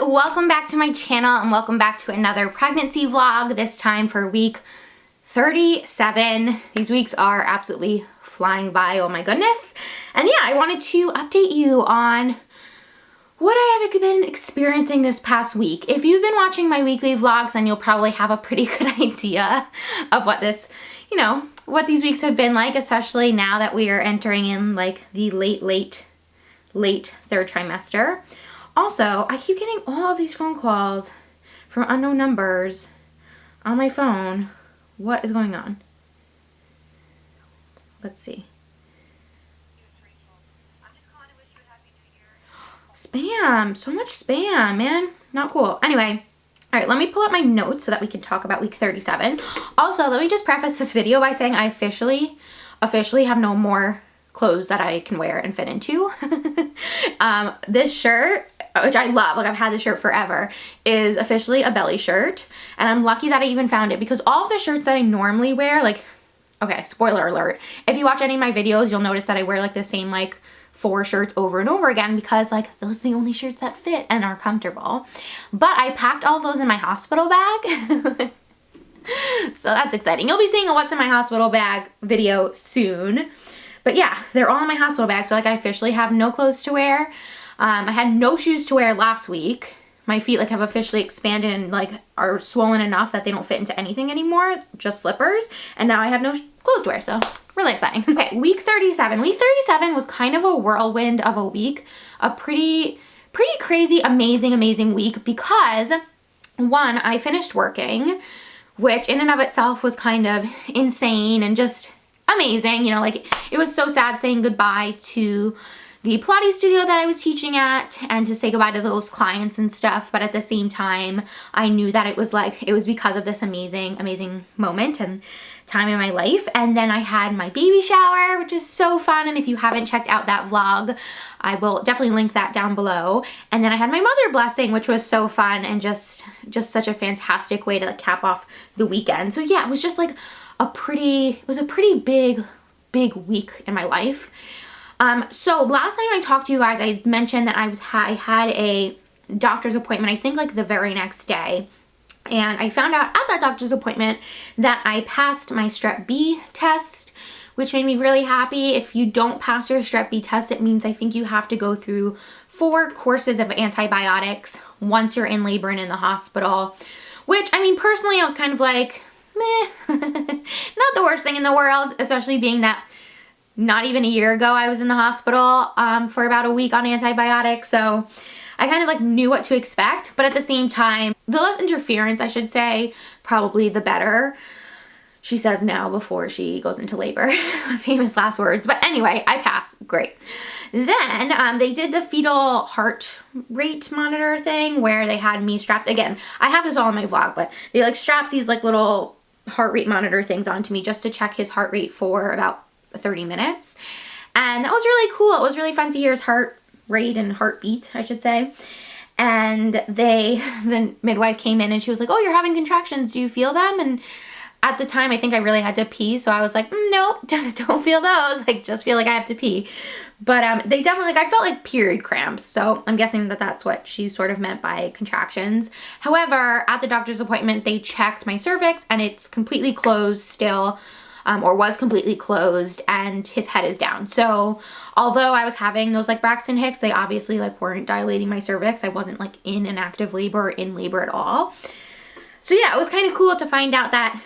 welcome back to my channel and welcome back to another pregnancy vlog, this time for week 37. These weeks are absolutely flying by, oh my goodness. And yeah, I wanted to update you on what I have been experiencing this past week. If you've been watching my weekly vlogs, then you'll probably have a pretty good idea of what this, what these weeks have been like, especially now that we are entering in like the late third trimester. Also, I keep getting all of these phone calls from unknown numbers on my phone. What is going on? Let's see. Spam. So much spam, man. Not cool. Anyway, all right, let me pull up my notes so that we can talk about week 37. Also, let me just preface this video by saying I officially have no more clothes that I can wear and fit into. This shirt, which I love, like I've had this shirt forever, is officially a belly shirt. And I'm lucky that I even found it because all of the shirts that I normally wear, like, okay, spoiler alert. If you watch any of my videos, you'll notice that I wear like the same like 4 shirts over and over again because like those are the only shirts that fit and are comfortable. But I packed all those in my hospital bag. So that's exciting. You'll be seeing a what's in my hospital bag video soon. But yeah, they're all in my hospital bag. So like I officially have no clothes to wear. I had no shoes to wear last week. My feet like have officially expanded and like are swollen enough that they don't fit into anything anymore, just slippers. And now I have no clothes to wear, so really exciting. Okay, week 37. Week 37 was kind of a whirlwind of a week. A pretty crazy, amazing week because one, I finished working, which in and of itself was kind of insane and just amazing. Like it was so sad saying goodbye to the Pilates studio that I was teaching at and to say goodbye to those clients and stuff. But at the same time, I knew that it was because of this amazing moment and time in my life. And then I had my baby shower, which is so fun. And if you haven't checked out that vlog, I will definitely link that down below. And then I had my mother blessing, which was so fun and just such a fantastic way to like cap off the weekend. So yeah, it was just like a pretty big week in my life. So last time I talked to you guys, I mentioned that I had a doctor's appointment, I think like the very next day. And I found out at that doctor's appointment that I passed my Strep B test, which made me really happy. If you don't pass your Strep B test, it means I think you have to go through 4 courses of antibiotics once you're in labor and in the hospital, which, I mean, personally, I was kind of like, meh, not the worst thing in the world, especially being that not even a year ago I was in the hospital for about a week on antibiotics. So I kind of like knew what to expect, but at the same time, the less interference, I should say, probably the better. She says now before she goes into labor. Famous last words. But anyway, I passed. Great. Then they did the fetal heart rate monitor thing where they had me strapped. Again, I have this all in my vlog, but they like strapped these like little heart rate monitor things onto me just to check his heart rate for about 30 minutes. And that was really cool. It was really fun to hear his heart rate and heartbeat, I should say. And the midwife came in and she was like, oh, you're having contractions. Do you feel them? And at the time, I think I really had to pee. So I was like, nope, don't feel those. Like, just feel like I have to pee. But they definitely, like, I felt like period cramps. So I'm guessing that that's what she sort of meant by contractions. However, at the doctor's appointment, they checked my cervix and it's completely closed still. Or was completely closed, and his head is down. So although I was having those like Braxton Hicks, they obviously like weren't dilating my cervix. I wasn't like in an active labor or in labor at all. So yeah, it was kind of cool to find out that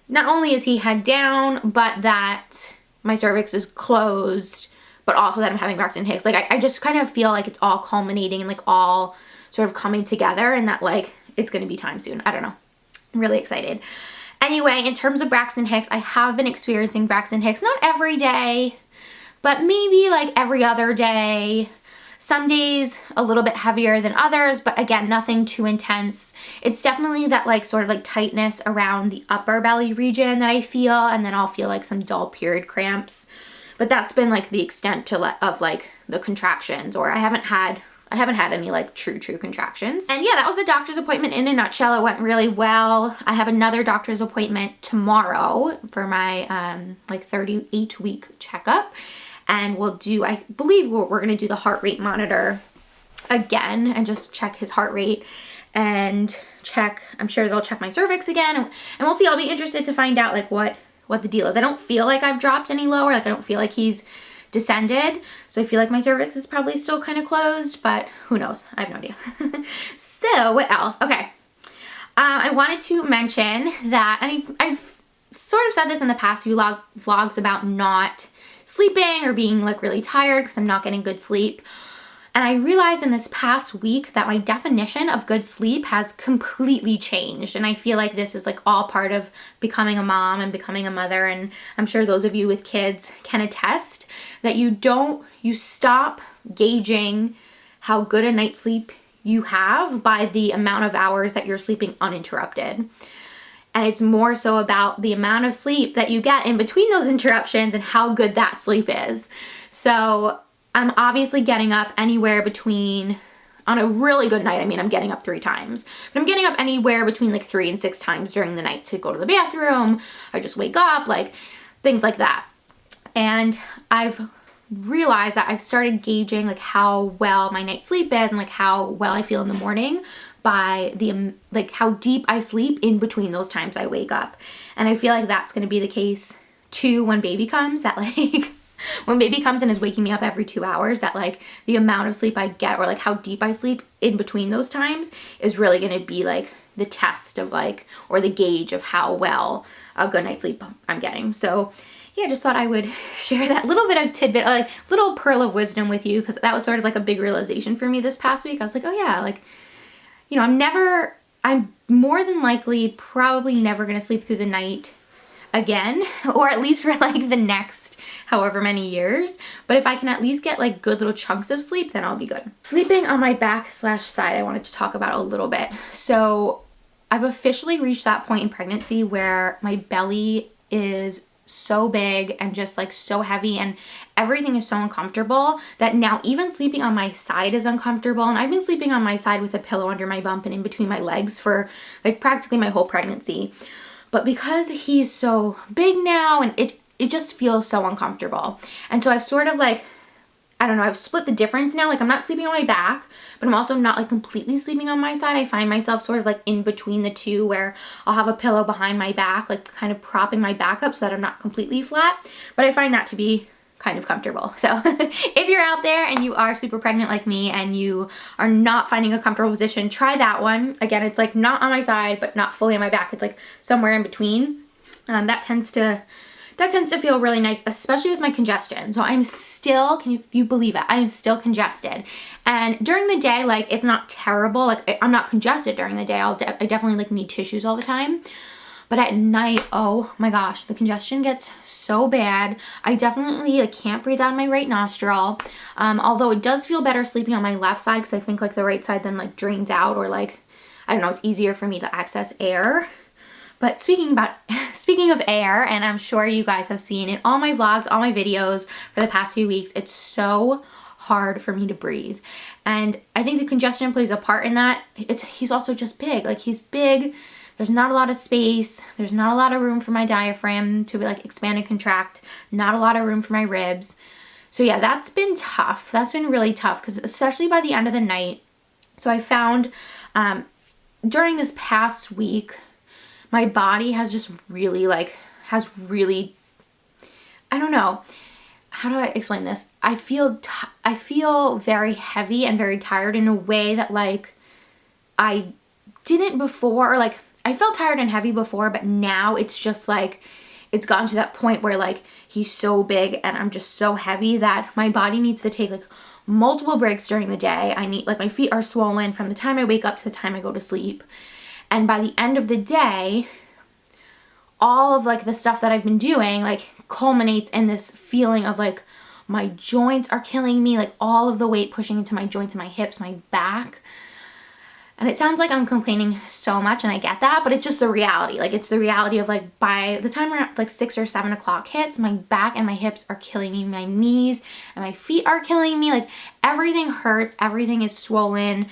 not only is he head down, but that my cervix is closed, but also that I'm having Braxton Hicks. Like I just kind of feel like it's all culminating and like all sort of coming together and that like it's gonna be time soon. I don't know. I'm really excited. Anyway, in terms of Braxton Hicks, I have been experiencing Braxton Hicks, not every day, but maybe like every other day. Some days a little bit heavier than others, but again, nothing too intense. It's definitely that like sort of like tightness around the upper belly region that I feel, and then I'll feel like some dull period cramps. But that's been like the extent of like the contractions, or I haven't had any like true contractions. And yeah, that was a doctor's appointment in a nutshell. It went really well. I have another doctor's appointment tomorrow for my like 38-week checkup. And we'll do, I believe we're gonna do the heart rate monitor again and just check his heart rate and check, I'm sure they'll check my cervix again, and we'll see. I'll be interested to find out like what the deal is. I don't feel like I've dropped any lower. Like I don't feel like he's descended. So I feel like my cervix is probably still kind of closed, but who knows? I have no idea. So what else? Okay. I wanted to mention that, and I've sort of said this in the past few vlogs about not sleeping or being like really tired because I'm not getting good sleep. And I realized in this past week that my definition of good sleep has completely changed. And I feel like this is like all part of becoming a mom and becoming a mother. And I'm sure those of you with kids can attest that you stop gauging how good a night's sleep you have by the amount of hours that you're sleeping uninterrupted. And it's more so about the amount of sleep that you get in between those interruptions and how good that sleep is. So I'm obviously getting up anywhere between, on a really good night, I mean, I'm getting up 3 times, but I'm getting up anywhere between like 3 and 6 times during the night to go to the bathroom. I just wake up, like things like that. And I've realized that I've started gauging like how well my night's sleep is and like how well I feel in the morning by the like how deep I sleep in between those times I wake up. And I feel like that's going to be the case too when baby comes, that like when baby comes and is waking me up every 2 hours, that like the amount of sleep I get or like how deep I sleep in between those times is really going to be like the test of like, or the gauge of how well a good night's sleep I'm getting. So yeah, just thought I would share that little bit of tidbit, like little pearl of wisdom with you, because that was sort of like a big realization for me this past week. I was like, oh yeah, like, you know, I'm more than likely probably never going to sleep through the night again, or at least for like the next however many years. But if I can at least get like good little chunks of sleep, then I'll be good. Sleeping on my back/side, I wanted to talk about a little bit. So I've officially reached that point in pregnancy where my belly is so big and just like so heavy and everything is so uncomfortable that now even sleeping on my side is uncomfortable. And I've been sleeping on my side with a pillow under my bump and in between my legs for like practically my whole pregnancy. But because he's so big now, and it just feels so uncomfortable. And so I've sort of like, I don't know, I've split the difference now. Like I'm not sleeping on my back, but I'm also not like completely sleeping on my side. I find myself sort of like in between the two, where I'll have a pillow behind my back, like kind of propping my back up so that I'm not completely flat. But I find that to be kind of comfortable. So if you're out there and you are super pregnant like me and you are not finding a comfortable position, try that one. Again, it's like not on my side, but not fully on my back. It's like somewhere in between. That tends to feel really nice, especially with my congestion. So I'm still, if you believe it, I'm still congested. And during the day, like it's not terrible. Like I'm not congested during the day. I definitely like need tissues all the time. But at night, oh my gosh, the congestion gets so bad. I definitely like can't breathe out of my right nostril. Although it does feel better sleeping on my left side, because I think like the right side then like drains out, or like, I don't know, it's easier for me to access air. But speaking of air, and I'm sure you guys have seen in all my vlogs, all my videos for the past few weeks, it's so hard for me to breathe. And I think the congestion plays a part in that. He's also just big. Like he's big. There's not a lot of space. There's not a lot of room for my diaphragm to like expand and contract. Not a lot of room for my ribs. So yeah, that's been tough. That's been really tough, because especially by the end of the night. So I found during this past week, my body has just really I don't know. How do I explain this? I feel very heavy and very tired in a way that like I didn't before, or like I felt tired and heavy before, but now it's just like, it's gotten to that point where like he's so big and I'm just so heavy that my body needs to take like multiple breaks during the day. I need, like my feet are swollen from the time I wake up to the time I go to sleep. And by the end of the day, all of like the stuff that I've been doing like culminates in this feeling of like my joints are killing me, like all of the weight pushing into my joints and my hips, my back. And it sounds like I'm complaining so much, and I get that, but it's just the reality. Like it's the reality of like by the time around like 6 or 7 o'clock hits, my back and my hips are killing me, my knees and my feet are killing me. Like everything hurts, everything is swollen.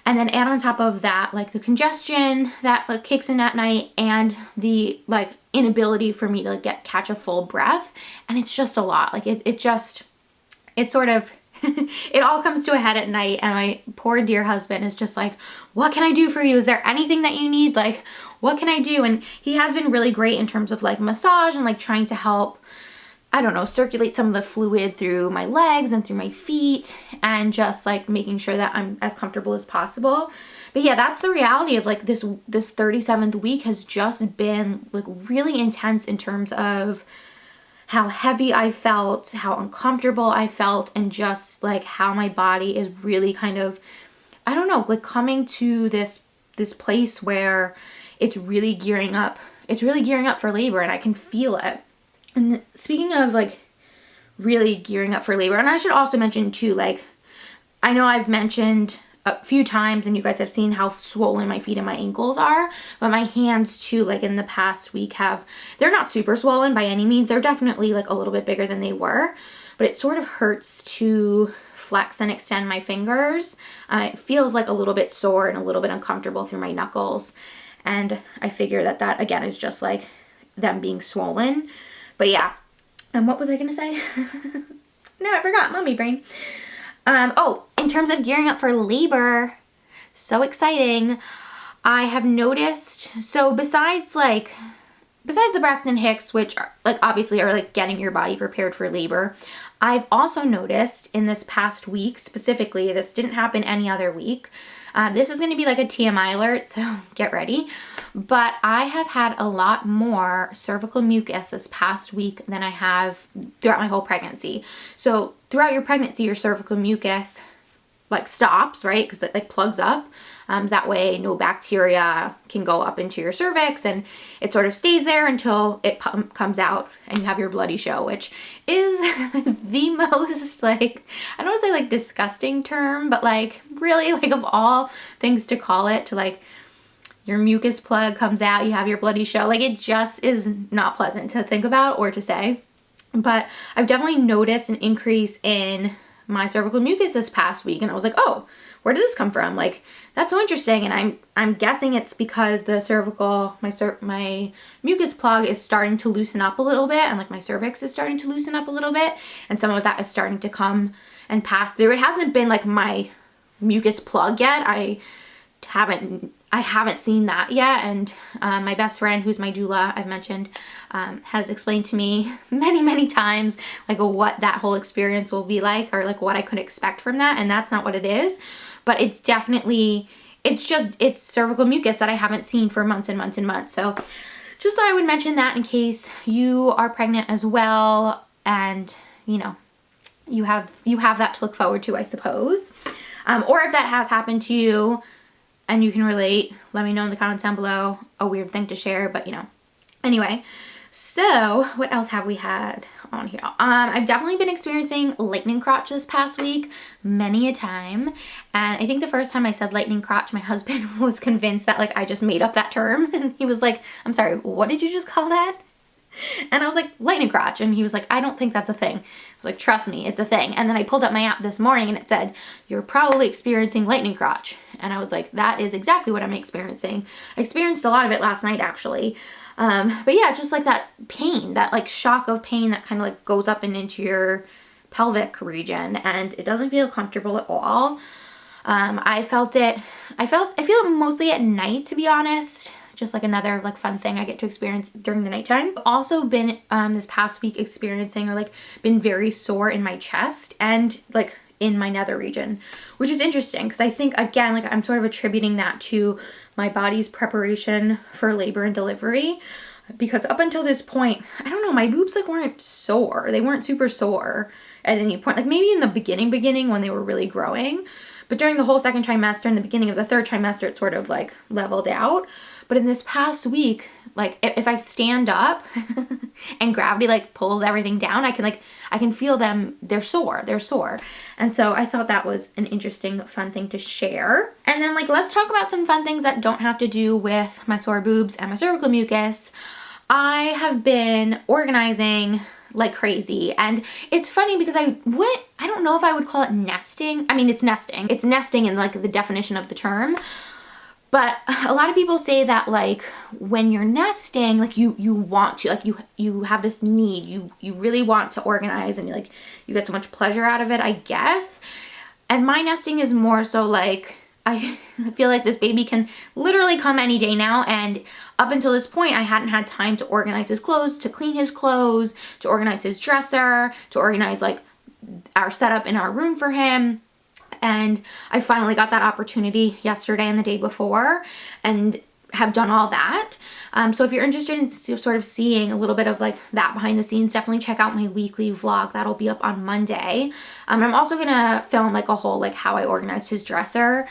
And then add on top of that, like the congestion that like kicks in at night, and the like inability for me to like catch a full breath. And it's just a lot. Like it sort of it all comes to a head at night, and my poor dear husband is just like, what can I do for you? Is there anything that you need? Like, what can I do? And he has been really great in terms of like massage and like trying to help, I don't know, circulate some of the fluid through my legs and through my feet, and just like making sure that I'm as comfortable as possible. But yeah, that's the reality of like this 37th week has just been like really intense in terms of how heavy I felt, how uncomfortable I felt, and just like how my body is really kind of, I don't know, like coming to this place where it's really gearing up. It's really gearing up for labor, and I can feel it. And speaking of like really gearing up for labor, and I should also mention too, like, I know I've mentioned a few times and you guys have seen how swollen my feet and my ankles are, but my hands too, like in the past week they're not super swollen by any means. They're definitely like a little bit bigger than they were, but it sort of hurts to flex and extend my fingers. It feels like a little bit sore and a little bit uncomfortable through my knuckles. And I figure that again is just like them being swollen. But yeah, and what was I gonna say? No, I forgot, mommy brain. Oh, in terms of gearing up for labor, so exciting. I have noticed, so besides the Braxton Hicks, which are like obviously are like getting your body prepared for labor, I've also noticed in this past week specifically, this didn't happen any other week. This is going to be like a TMI alert, so get ready. But I have had a lot more cervical mucus this past week than I have throughout my whole pregnancy. So throughout your pregnancy, your cervical mucus like stops, right? Because it like plugs up. That way no bacteria can go up into your cervix, and it sort of stays there until it comes out and you have your bloody show, which is the most like, I don't want to say like disgusting term, but like really like of all things to call it, to like your mucus plug comes out, you have your bloody show. Like it just is not pleasant to think about or to say. But I've definitely noticed an increase in my cervical mucus this past week, and I was like, oh, where did this come from? Like, that's so interesting. And I'm guessing it's because the cervical, my mucus plug is starting to loosen up a little bit, and like my cervix is starting to loosen up a little bit, and some of that is starting to come and pass through. It hasn't been like my mucus plug yet. I haven't seen that yet, and my best friend, who's my doula, I've mentioned, has explained to me many times like what that whole experience will be like, or like what I could expect from that, and that's not what it is. But it's definitely, it's cervical mucus that I haven't seen for months and months and months. So just thought I would mention that in case you are pregnant as well, and you know, you have that to look forward to, I suppose. Or if that has happened to you and you can relate, let me know in the comments down below. A weird thing to share, but you know. Anyway, so what else have we had on here? I've definitely been experiencing lightning crotch this past week many a time. And I think the first time I said lightning crotch, my husband was convinced that like I just made up that term. And he was like, I'm sorry, what did you just call that? And I was like, lightning crotch. And he was like, I don't think that's a thing. I was like, trust me, it's a thing. And then I pulled up my app this morning and it said, you're probably experiencing lightning crotch. And I was like, that is exactly what I'm experiencing. I experienced a lot of it last night, actually. But yeah, just like that pain, that like shock of pain that kind of like goes up and into your pelvic region, and it doesn't feel comfortable at all. I feel it mostly at night, to be honest. Just like another like fun thing I get to experience during the nighttime. I've also been this past week experiencing, or like been very sore in my chest and like in my nether region, which is interesting because I think, again, like I'm sort of attributing that to my body's preparation for labor and delivery, because up until this point, I don't know, my boobs like weren't sore. They weren't super sore at any point, like maybe in the beginning when they were really growing, but during the whole second trimester and the beginning of the third trimester, it sort of like leveled out. But in this past week, like if I stand up and gravity like pulls everything down, I can feel them. They're sore. And so I thought that was an interesting, fun thing to share. And then like, let's talk about some fun things that don't have to do with my sore boobs and my cervical mucus. I have been organizing like crazy, and it's funny because I don't know if I would call it nesting. I mean, it's nesting in like the definition of the term. But a lot of people say that like when you're nesting, like you want to, like you have this need, you really want to organize, and you get so much pleasure out of it, I guess. And my nesting is more so like, I feel like this baby can literally come any day now, and up until this point I hadn't had time to organize his clothes, to clean his clothes, to organize his dresser, to organize like our setup in our room for him. And I finally got that opportunity yesterday and the day before, and have done all that. So if you're interested in sort of seeing a little bit of like that behind the scenes, definitely check out my weekly vlog. That'll be up on Monday. I'm also gonna film like a whole like how I organized his dresser,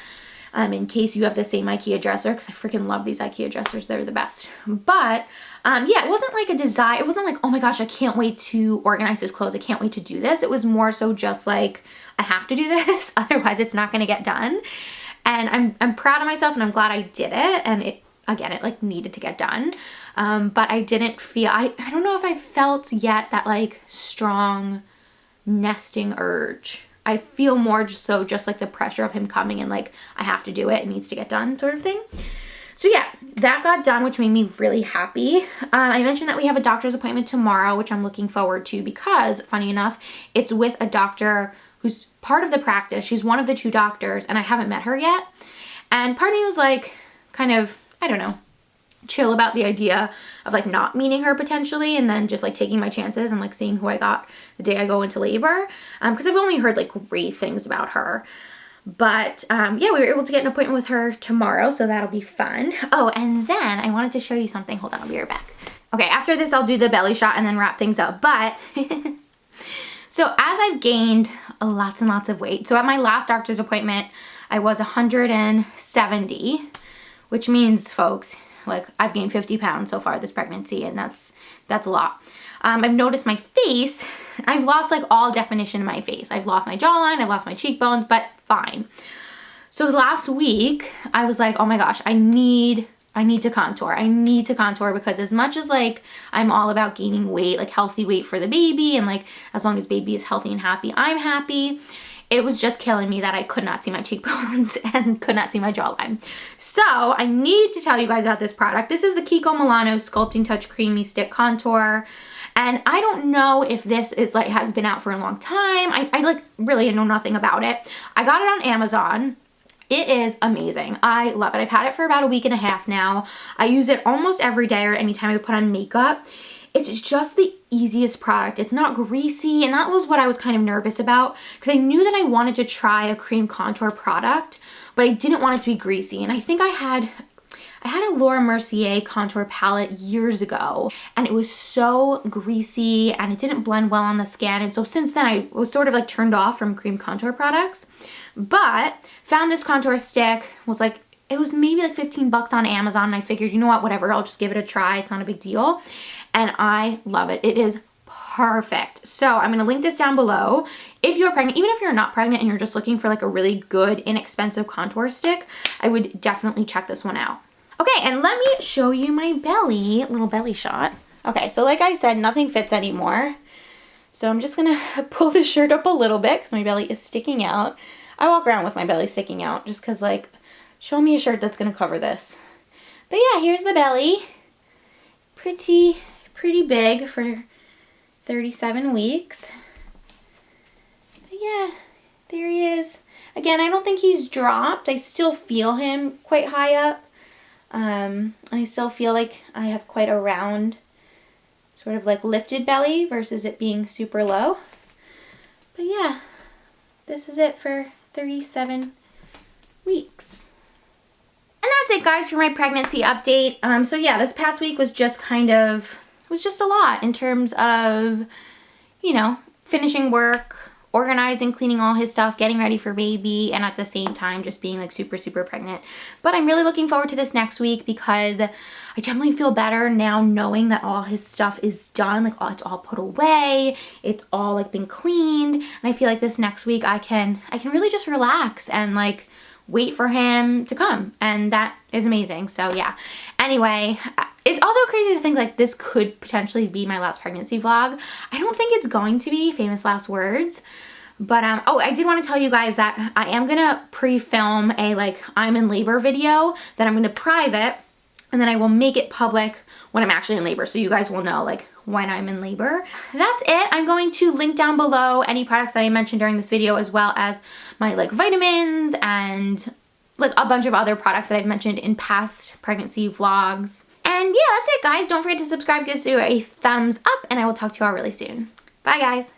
in case you have the same IKEA dresser, because I freaking love these IKEA dressers. They're the best. But yeah, it wasn't like a desire. It wasn't like, oh my gosh, I can't wait to organize his clothes. I can't wait to do this. It was more so just like, I have to do this, otherwise it's not gonna get done. And I'm proud of myself, and I'm glad I did it. And it, again, it like needed to get done. But I didn't feel, I don't know if I felt yet that like strong nesting urge. I feel more just like the pressure of him coming, and like, I have to do it, it needs to get done sort of thing. So yeah, that got done, which made me really happy. I mentioned that we have a doctor's appointment tomorrow, which I'm looking forward to because, funny enough, it's with a doctor who's part of the practice. She's one of the 2 doctors, and I haven't met her yet. And part of me was like, kind of, I don't know, chill about the idea of like not meeting her potentially, and then just like taking my chances and like seeing who I got the day I go into labor. Because I've only heard like great things about her. But yeah, we were able to get an appointment with her tomorrow, so that'll be fun. Oh, and then I wanted to show you something. Hold on, I'll be right back. Okay, after this I'll do the belly shot and then wrap things up. But so as I've gained lots and lots of weight, so at my last doctor's appointment I was 170, which means, folks, like I've gained 50 pounds so far this pregnancy, and that's a lot. I've noticed my face, I've lost like all definition in my face. I've lost my jawline, I've lost my cheekbones, but fine. So last week I was like, oh my gosh, I need to contour. I need to contour, because as much as like I'm all about gaining weight, like healthy weight for the baby, and like as long as baby is healthy and happy, I'm happy. It was just killing me that I could not see my cheekbones and could not see my jawline. So I need to tell you guys about this product. This is the KIKO MILANO Sculpting Touch Creamy Stick Contour. And I don't know if this is like has been out for a long time. I like really know nothing about it. I got it on Amazon. It is amazing. I love it. I've had it for about a week and a half now. I use it almost every day or anytime I put on makeup. It's just the easiest product. It's not greasy, and that was what I was kind of nervous about, because I knew that I wanted to try a cream contour product, but I didn't want it to be greasy. And I think I had a Laura Mercier contour palette years ago, and it was so greasy and it didn't blend well on the skin. And so since then I was sort of like turned off from cream contour products, but found this contour stick, was like, it was maybe like 15 bucks on Amazon, and I figured, you know what, whatever, I'll just give it a try. It's not a big deal. And I love it. It is perfect. So I'm going to link this down below. If you're pregnant, even if you're not pregnant and you're just looking for like a really good, inexpensive contour stick, I would definitely check this one out. Okay, and let me show you my belly, little belly shot. Okay, so like I said, nothing fits anymore. So I'm just going to pull the shirt up a little bit because my belly is sticking out. I walk around with my belly sticking out just because, like, show me a shirt that's going to cover this. But yeah, here's the belly. Pretty big for 37 weeks. But yeah, there he is. Again, I don't think he's dropped. I still feel him quite high up. I still feel like I have quite a round, sort of like lifted belly versus it being super low. But yeah, this is it for 37 weeks. And that's it, guys, for my pregnancy update. So yeah, this past week was just just a lot in terms of, you know, finishing work, organizing, cleaning all his stuff, getting ready for baby, and at the same time just being like super pregnant. But I'm really looking forward to this next week because I definitely feel better now knowing that all his stuff is done, like it's all put away, it's all like been cleaned, and I feel like this next week I can really just relax and like wait for him to come, and that is amazing. So yeah, anyway, it's also crazy to think like this could potentially be my last pregnancy vlog. I don't think it's going to be, famous last words, But, oh, I did want to tell you guys that I am going to pre-film a, like, I'm in labor video that I'm going to private, and then I will make it public when I'm actually in labor, so you guys will know, like, when I'm in labor. That's it. I'm going to link down below any products that I mentioned during this video, as well as my, like, vitamins and, like, a bunch of other products that I've mentioned in past pregnancy vlogs. And yeah, that's it, guys. Don't forget to subscribe, give this video a thumbs up, and I will talk to you all really soon. Bye, guys.